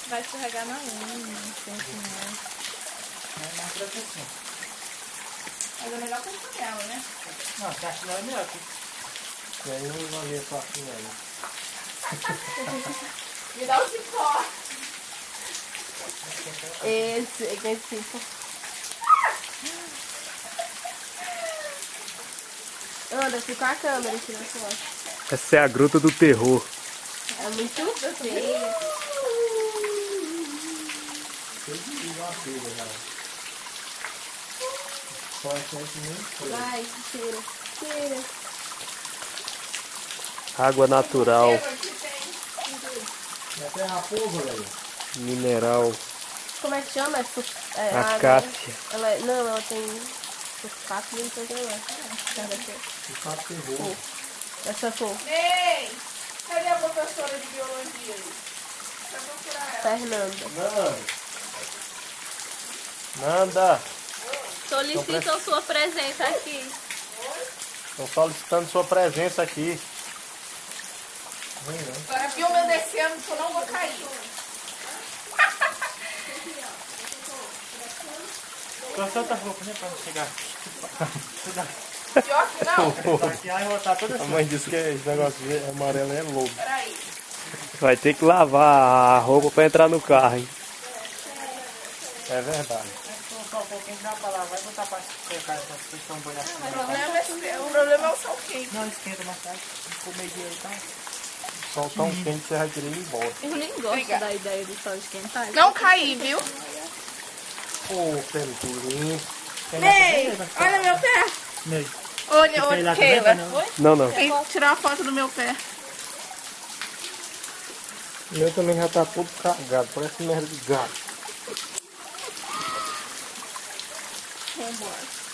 Vai escorregar na unha, sempre mais. Mas proteção. Mas é melhor que a chinela, né? Não, que a chinela é melhor. E aí eu vou ver só a chinela. Me dá o cipó. Esse tipo. Anda, fica a câmera aqui na foto. Essa é a Gruta do Terror. É muito feia. Vai, tira. Tira. Água natural, É até raposa, velho. mineral, Como é que chama? acácia. Não, ela tem sulfato de não sei o que lá. O fato terror. Essa cor. Ei! Cadê a professora de biologia aí? Vai procurar ela. Fernanda. Nanda, Solicitam sua presença aqui. estão solicitando sua presença aqui. Agora viu meu descendo que eu não vou cair. Trouxe outra roupa, né, pra não chegar. Pior que não. Aqui aí eu tá toda A assim. mãe disse que esse negócio de amarelo é lobo. Peraí. Vai ter que lavar a roupa pra entrar no carro, hein? É verdade. Só um pouquinho dá pra lavar e botar pra secar essa questão boa. O problema é o sol quente. Não, esquenta mais tarde. Ficou meio dia aí, tá? O sol tão quente que você vai querer ir embora. Eu nem gosto da ideia do sol esquentar. Não caí, viu? Ô, penturinho. Ney, olha meu pé. Ney. Ô, Keila, Não, não. vem tirar uma foto do meu pé. O meu também já tá todo cagado, parece merda de gato. Vambora.